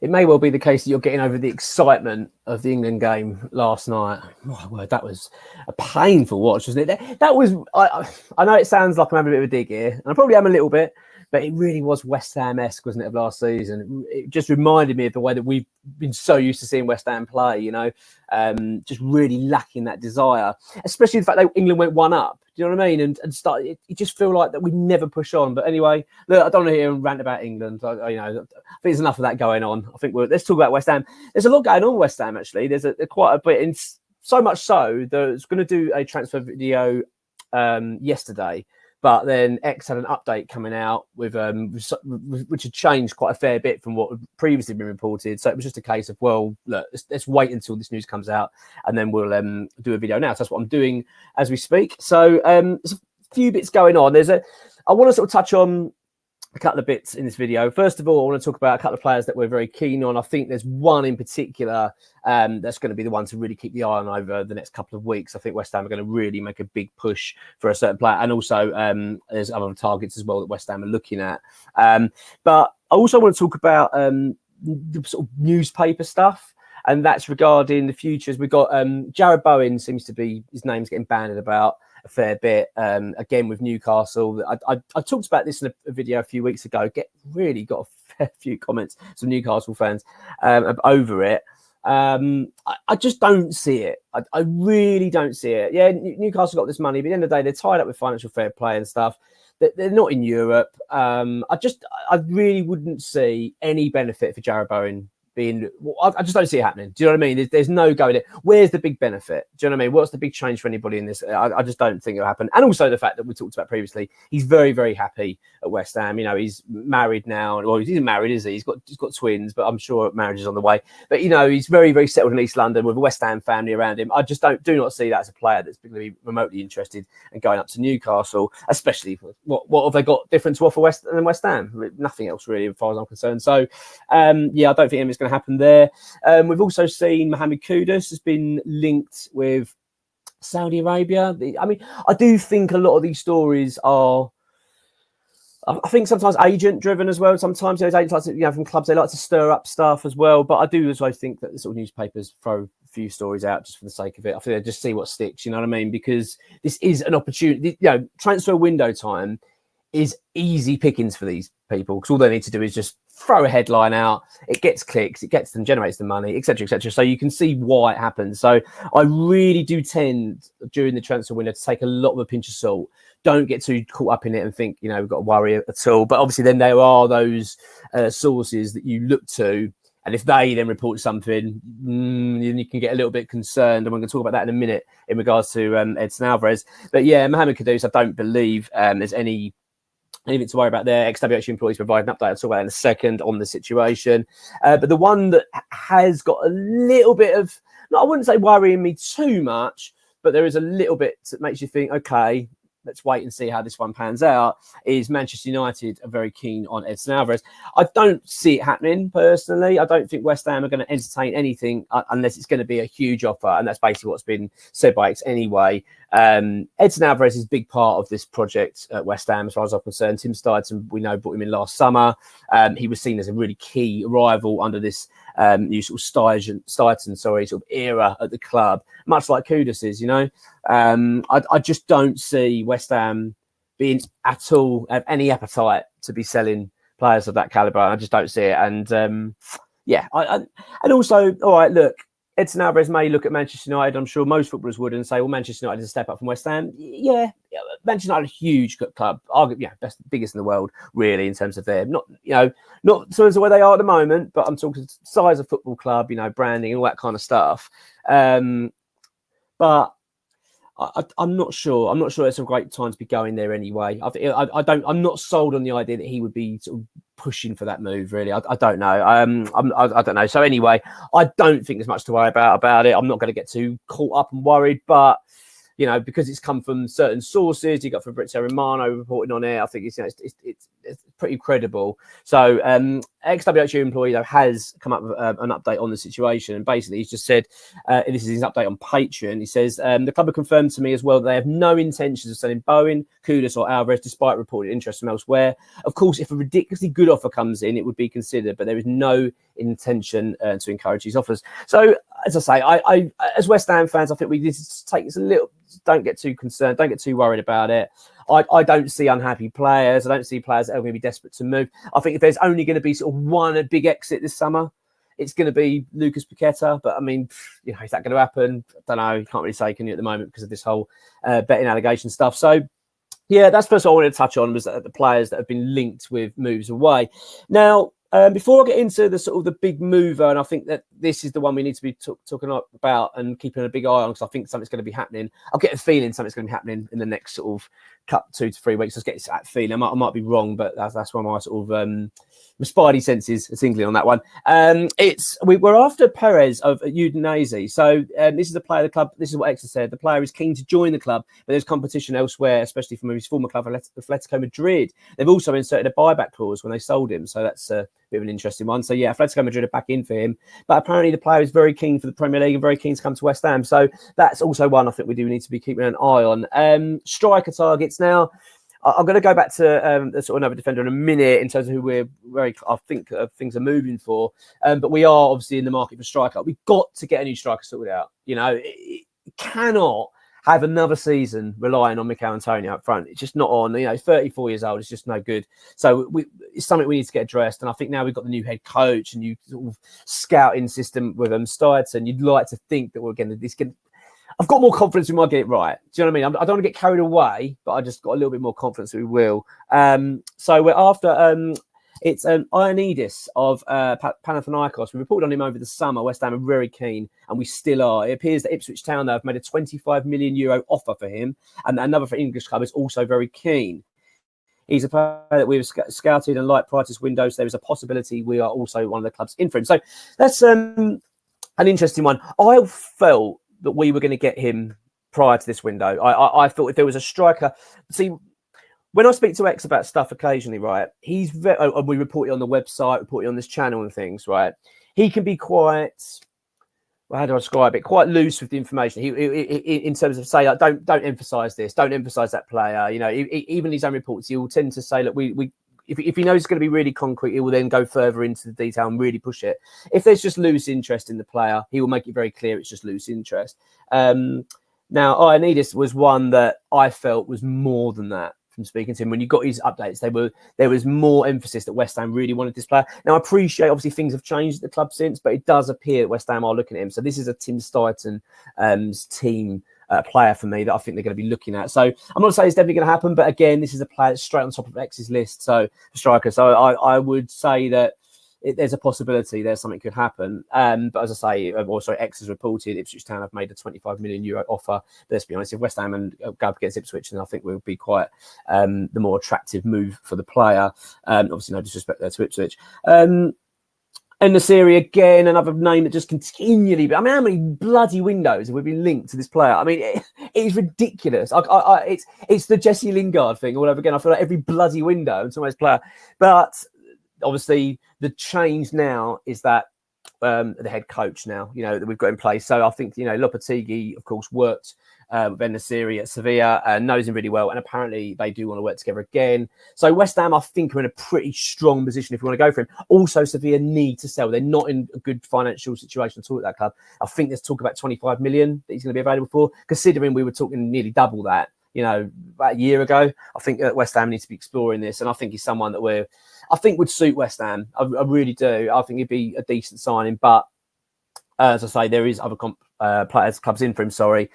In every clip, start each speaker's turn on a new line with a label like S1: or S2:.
S1: it may well be the case that you're getting over the excitement of the England game last night. My word, that was a painful watch, wasn't it? That was. I know it sounds like I'm having a bit of a dig here, and I probably am a little bit, but it really was West Ham-esque, wasn't it, of last season? It just reminded me of the way that we've been so used to seeing West Ham play, just really lacking that desire, especially the fact that England went one up. Do you know what I mean? And started, it just feel like that we never push on. But anyway, look, I don't want to hear and rant about England. I think there's enough of that going on. I think let's talk about West Ham. There's a lot going on with West Ham, actually. There's quite a bit, and so much so that it's going to do a transfer video yesterday. But then X had an update coming out with which had changed quite a fair bit from what had previously been reported. So it was just a case of, well, look, let's wait until this news comes out, and then we'll do a video now. So that's what I'm doing as we speak. So there's a few bits going on. I want to sort of touch on a couple of bits in this video. First of all, I want to talk about a couple of players that we're very keen on. I think there's one in particular that's going to be the one to really keep the eye on over the next couple of weeks. I think West Ham are going to really make a big push for a certain player. And also there's other targets as well that West Ham are looking at. But I also want to talk about the sort of newspaper stuff. And that's regarding the futures. We've got Jared Bowen seems to be, his name's getting bandied about a fair bit, again with Newcastle. I talked about this in a video a few weeks ago. Really got a fair few comments, some Newcastle fans over it. I just don't see it. I really don't see it. Yeah, Newcastle got this money, but at the end of the day, they're tied up with financial fair play and stuff. They're not in Europe. I really wouldn't see any benefit for Jared Bowen I just don't see it happening. Do you know what I mean? There's no going it. Where's the big benefit? Do you know what I mean? What's the big change for anybody in this? I just don't think it'll happen. And also the fact that we talked about previously, he's very, very happy at West Ham. He's married now. Well, he's married, is he? He's got twins, but I'm sure marriage is on the way. But he's very, very settled in East London with a West Ham family around him. I just do not see that as a player that's going to be remotely interested in going up to Newcastle, especially what have they got different to offer West Ham? Nothing else really, as far as I'm concerned. So I don't think anything's going to happen there. We've also seen Mohamed Kudus has been linked with Saudi Arabia. I do think a lot of these stories are, I think sometimes agent driven as well. Sometimes those agents like to, from clubs, they like to stir up stuff as well. But I do also think that the sort of newspapers throw a few stories out just for the sake of it. I think they just see what sticks, you know what I mean? Because this is an opportunity, transfer window time is easy pickings for these people, because all they need to do is just throw a headline out, it gets clicks, it gets them, generates the money, etc., etc. So you can see why it happens. So I really do tend during the transfer window to take a lot of a pinch of salt. Don't get too caught up in it and think we've got to worry at all. But obviously then there are those sources that you look to, and if they then report something, then you can get a little bit concerned. And we're going to talk about that in a minute in regards to Edson Alvarez. But yeah, Mohamed Kudus, I don't believe there's anything to worry about there. ExWHUEmployee employees provide an update. I'll talk about that in a second on the situation. But the one that has got a little bit of, I wouldn't say worrying me too much, but there is a little bit that makes you think, okay, let's wait and see how this one pans out, is Manchester United are very keen on Edson Alvarez. I don't see it happening personally. I don't think West Ham are going to entertain anything unless it's going to be a huge offer. And that's basically what's been said by X anyway. Edson Alvarez is a big part of this project at West Ham, as far as I'm concerned. Tim Steidten, we know, brought him in last summer. He was seen as a really key rival under this new sort of Steidten, sort of era at the club, much like Kudus is, I just don't see West Ham being at all have any appetite to be selling players of that caliber. I just don't see it. And and also, all right, look, Edson Alvarez may look at Manchester United. I'm sure most footballers would, and say, well, Manchester United is a step up from West Ham. Yeah, Manchester United is a huge club, arguably, biggest in the world, really, in terms of their not sort of the way they are at the moment, but I'm talking size of football club, branding and all that kind of stuff. But I'm not sure. I'm not sure it's a great time to be going there anyway. I'm not sold on the idea that he would be sort of pushing for that move. Really, I don't know. I don't know. So anyway, I don't think there's much to worry about it. I'm not going to get too caught up and worried. But you know, because it's come from certain sources. You got from Fabrizio Romano reporting on it. I think it's, you know, it's pretty credible. So ExWHUEmployee employee though has come up with an update on the situation, and basically he's just said, this is his update on Patreon. He says the club have confirmed to me as well that they have no intentions of selling Bowen, Kudus, or Alvarez, despite reported interest from elsewhere. Of course, if a ridiculously good offer comes in, it would be considered, but there is no intention to encourage these offers. So, as I say, I as West Ham fans, I think we need to take this a little. Don't get too concerned. Don't get too worried about it. I don't see unhappy players. I don't see players that are going to be desperate to move. I think if there's only going to be sort of one big exit this summer, it's going to be Lucas Paqueta. But I mean, you know, is that going to happen? I don't know. Can't really say, can you, at the moment, because of this whole betting allegation stuff. So, yeah, that's first I wanted to touch on, was the players that have been linked with moves away. Now, before I get into the sort of the big mover, and I think that this is the one we need to be talking about and keeping a big eye on, because I think something's going to be happening. I'll get a feeling something's going to be happening in the next sort of 2 to 3 weeks. Let's get that feeling. I might be wrong, but that's one of my sort of my spidey senses are tingling on that one. We're after Perez of Udinese. So this is the player of the club. This is what Ex has said. The player is keen to join the club, but there's competition elsewhere, especially from his former club, Atletico Madrid. They've also inserted a buyback clause when they sold him, so that's a bit of an interesting one. So yeah, Atletico Madrid are back in for him, but apparently the player is very keen for the Premier League and very keen to come to West Ham. So that's also one I think we do need to be keeping an eye on. Striker targets now. I'm going to go back to sort of another defender in a minute in terms of who I think things are moving for. But we are obviously in the market for striker. We've got to get a new striker sorted out. You know, it cannot have another season relying on Mikel Antonio up front. It's just not on. You know, 34 years old. It's just no good. So it's something we need to get addressed. And I think now we've got the new head coach and new sort of scouting system with Steidson. You'd like to think that we're going to I've got more confidence we might get it right. Do you know what I mean? I don't want to get carried away, but I just got a little bit more confidence that we will. So we're after it's Ioannidis of Panathinaikos. We reported on him over the summer. West Ham are very keen, and we still are. It appears that Ipswich Town, though, have made a €25 million offer for him, and another for English club is also very keen. He's a player that we've scouted and liked prior to this window, so there is a possibility we are also one of the clubs in for him. So that's an interesting one. I felt that we were going to get him prior to this window. I thought if there was a striker, see, when I speak to X about stuff occasionally, right, he's very, we report it on the website, report it on this channel and things, right, he can be quite, well, how do I describe it, quite loose with the information. He in terms of, say, like, don't emphasize this, don't emphasize that player, you know, even his own reports, he will tend to say, look, if he knows it's going to be really concrete, he will then go further into the detail and really push it. If there's just loose interest in the player, he will make it very clear it's just loose interest. Now, Ioannidis was one that I felt was more than that from speaking to him. When you got his updates, there was more emphasis that West Ham really wanted this player. Now, I appreciate, obviously, things have changed at the club since, but it does appear that West Ham are looking at him. So this is a Tim Steidton's team player for me that I think they're going to be looking at. So I'm not saying it's definitely going to happen, but again, this is a player that's straight on top of X's list. So striker. So I would say that there's a possibility there something could happen. But as I say, also X has reported Ipswich Town have made a €25 million offer. But let's be honest, if West Ham and go up against Ipswich, then I think will be quite the more attractive move for the player. Obviously, no disrespect there to Ipswich. And the series again, another name that just continually. I mean, how many bloody windows have we been linked to this player? I mean, it is ridiculous. It's the Jesse Lingard thing all over again. I feel like every bloody window and somebody's player. But obviously, the change now is that the head coach now, you know, that we've got in place. So I think, you know, Lopetegui, of course, worked with Benassiri at Sevilla, knows him really well, and apparently they do want to work together again. So West Ham, I think, are in a pretty strong position if we want to go for him. Also, Sevilla need to sell. They're not in a good financial situation at all at that club. I think there's talk about 25 million that he's going to be available for, considering we were talking nearly double that, you know, about a year ago. I think West Ham needs to be exploring this, and I think he's someone that I think would suit West Ham. I really do. I think he'd be a decent signing, but as I say, there is other clubs in for him.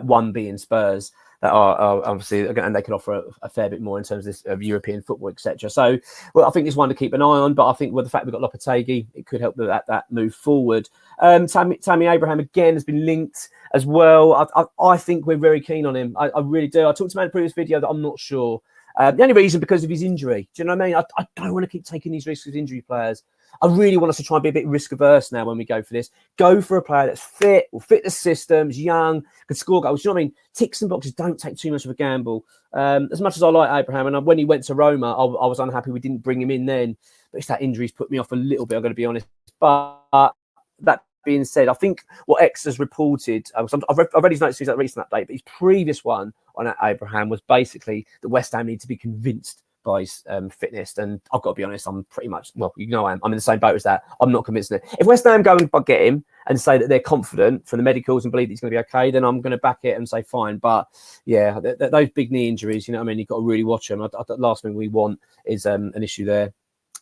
S1: One being Spurs that are obviously, and they can offer a fair bit more in terms of European football, etc. So, well, I think it's one to keep an eye on. But I think with the fact we've got Lopetegui, it could help that move forward. Tammy Abraham again has been linked as well. I think we're very keen on him. I really do. I talked to him in a previous video that I'm not sure. The only reason because of his injury. Do you know what I mean? I don't want to keep taking these risks with injury players. I really want us to try and be a bit risk averse now when we go for this. Go for a player that's fit, will fit the systems, young, can score goals. You know what I mean? Ticks and boxes, don't take too much of a gamble. As much as I like Abraham, and when he went to Roma, I was unhappy we didn't bring him in then. But it's that injuries put me off a little bit, I'm going to be honest. But that being said, I think what X has reported, I've read his notes, that recent update, but his previous one on Abraham was basically that West Ham need to be convinced by his fitness. And I've got to be honest, I'm pretty much, well, you know, I'm in the same boat as that. I'm not convinced of it. If West Ham go and get him and say that they're confident from the medicals and believe that he's going to be okay, then I'm going to back it and say fine. But yeah, those big knee injuries, you know what I mean? You've got to really watch them. The last thing we want is an issue there.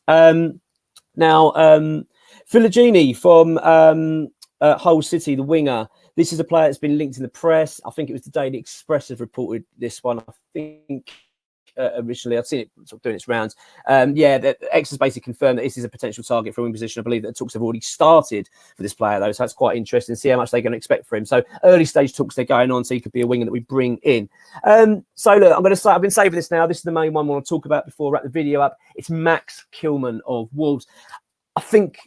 S1: Now, Filogini from Hull City, the winger. This is a player that's been linked in the press. I think it was the Daily Express have reported this one. I think originally I'd seen it sort of doing its rounds. X has basically confirmed that this is a potential target for a wing position. I believe that talks have already started for this player, though, so that's quite interesting to see how much they're going to expect for him. So early stage talks they're going on, so he could be a winger that we bring in. So look, I'm going to say I've been saving this now. This is the main one I want to talk about before I wrap the video up. It's Max Kilman of Wolves. I think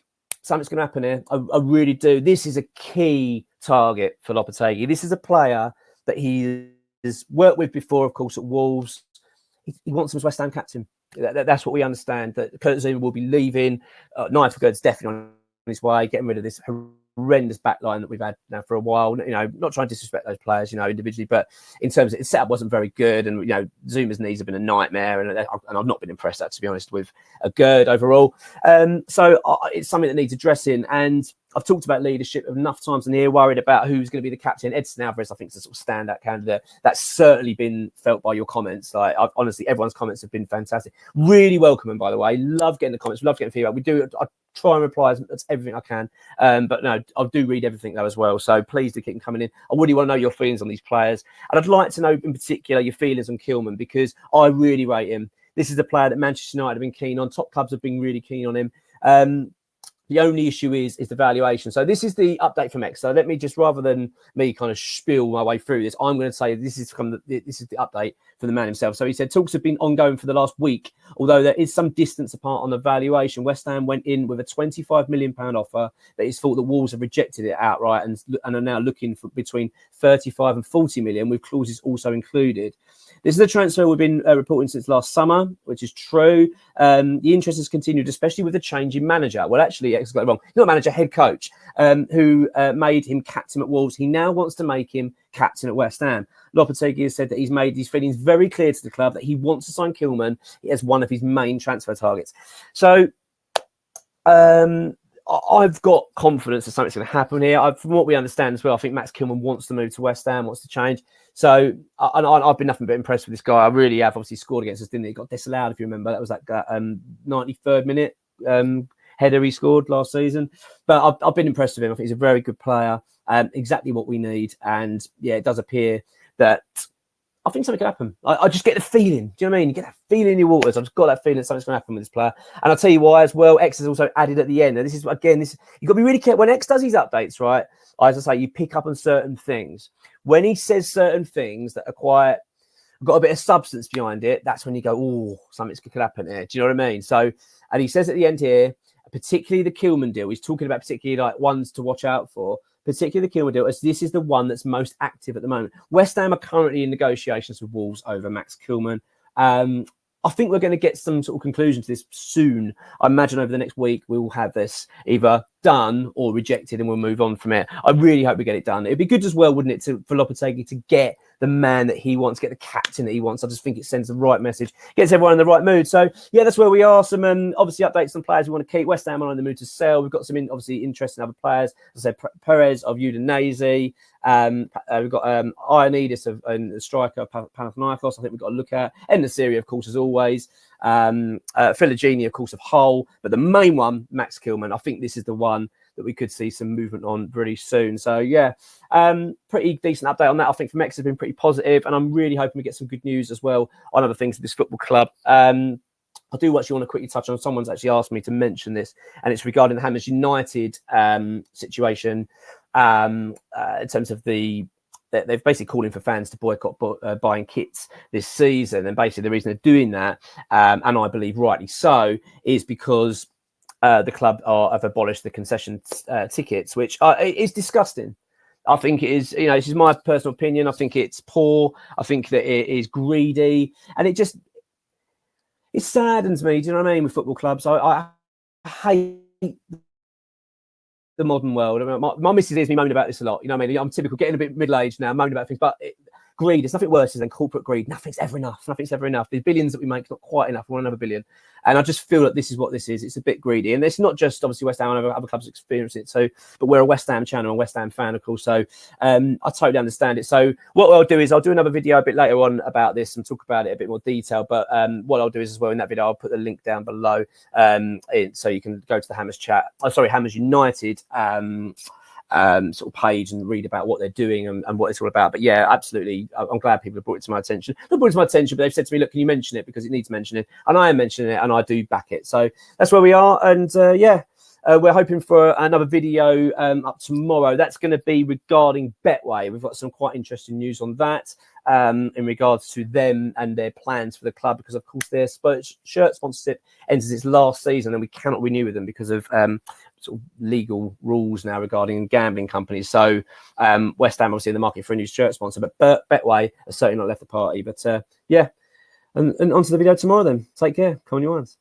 S1: something's going to happen here. I really do. This is a key target for Lopetegui. This is a player that he has worked with before, of course, at Wolves. He wants him as West Ham captain. That's what we understand. That Kurt Zouma will be leaving. Nigel definitely on his way, getting rid of this horrendous backline that we've had now for a while. You know, not trying to disrespect those players, you know, individually, but in terms of its setup wasn't very good, and you know, Zuma's knees have been a nightmare, and I've not been impressed, to be honest, with a Gerd overall. So it's something that needs addressing, and I've talked about leadership enough times in here, worried about who's going to be the captain. Edson Alvarez, I think, is a sort of standout candidate. That's certainly been felt by your comments. Like, honestly, everyone's comments have been fantastic. Really welcome them, by the way. Love getting the comments. Love getting feedback. I try and reply as everything I can. But no, I do read everything, though, as well. So please do keep them coming in. I really want to know your feelings on these players. And I'd like to know, in particular, your feelings on Kilman, because I really rate him. This is a player that Manchester United have been keen on. Top clubs have been really keen on him. The only issue is the valuation. So this is the update from X. So let me just, rather than me kind of spiel my way through this, I'm going to say this is the update from the man himself. So he said talks have been ongoing for the last week, although there is some distance apart on the valuation. West Ham went in with a £25 million offer that is thought that Wolves have rejected it outright and are now looking for between 35 and 40 million, with clauses also included. This is a transfer we've been reporting since last summer, which is true. The interest has continued, especially with the change in manager. Well, actually, X got it wrong. He's not manager, head coach, who made him captain at Wolves. He now wants to make him captain at West Ham. Lopetegui has said that he's made his feelings very clear to the club that he wants to sign Kilman as one of his main transfer targets. So I've got confidence that something's going to happen here. From what we understand as well, I think Max Kilman wants to move to West Ham, wants to change. So I've been nothing but impressed with this guy. I really have. Obviously scored against us, didn't he? He got disallowed, if you remember. That was that 93rd minute header he scored last season. But I've been impressed with him. I think he's a very good player. Exactly what we need. And yeah, it does appear that I think something could happen. I just get the feeling. Do you know what I mean? You get that feeling in your waters. I've just got that feeling that something's going to happen with this player. And I'll tell you why as well. X has also added at the end. And this is, again, you've got to be really careful. When X does these updates, right? As I say, you pick up on certain things. When he says certain things that are got a bit of substance behind it, that's when you go, oh, something could happen here. Do you know what I mean? So, and he says at the end here, particularly the Kilman deal, he's talking about particularly like ones to watch out for, particularly the Kilman deal, as this is the one that's most active at the moment. West Ham are currently in negotiations with Wolves over Max Kilman. I think we're going to get some sort of conclusion to this soon. I imagine over the next week we will have this either done or rejected, and we'll move on from it. I really hope we get it done. It'd be good as well, wouldn't it, for Lopetegui to get the man that he wants, get the captain that he wants. I just think it sends the right message, gets everyone in the right mood. So yeah, that's where we are. Some obviously updates on players we want to keep. West Ham are in the mood to sell. We've got some obviously interesting other players. As I said, Perez of Udinese. We've got Ioannidis of the striker Panathinaikos. I think we've got to look at. And the Syria, of course, as always. Filogini, of course, of Hull. But the main one, Max Kilman. I think this is the one that we could see some movement on really soon. So yeah, pretty decent update on that. I think from X has been pretty positive, and I'm really hoping we get some good news as well on other things at this football club. I do actually want to quickly touch on, someone's actually asked me to mention this, and it's regarding the Hammers United situation in terms of they've basically calling for fans to boycott buying kits this season. And basically the reason they're doing that, and I believe rightly so, is because the club have abolished the concession tickets, which is disgusting. I think it is, this is my personal opinion. I think it's poor. I think that it is greedy, and it saddens me. Do you know what I mean? With football clubs, I hate the modern world. I mean, my missus hears me moaning about this a lot. You know what I mean? I'm typical, getting a bit middle-aged now, moaning about things, but greed, there's nothing worse than corporate greed. Nothing's ever enough. Nothing's ever enough. The billions that we make is not quite enough. We want another billion. And I just feel that this is what this is. It's a bit greedy. And it's not just obviously West Ham, and other clubs experience it. So, but we're a West Ham channel and West Ham fan, of course. So I totally understand it. So what I'll do is I'll do another video a bit later on about this and talk about it in a bit more detail. But what I'll do is as well in that video, I'll put the link down below so you can go to the Hammers chat. Hammers United sort of page and read about what they're doing and what it's all about. But yeah, absolutely, I'm glad people have brought it to my attention. Not brought it to my attention, but they've said to me, look, can you mention it, because it needs mentioning, and I am mentioning it, and I do back it. So that's where we are. And we're hoping for another video up tomorrow. That's going to be regarding Betway. We've got some quite interesting news on that in regards to them and their plans for the club, because of course their shirt sponsorship enters its last season and we cannot renew with them because of sort of legal rules now regarding gambling companies. So West Ham obviously in the market for a new shirt sponsor, but Betway has certainly not left the party. But and onto the video tomorrow then. Take care. Come on, your ones.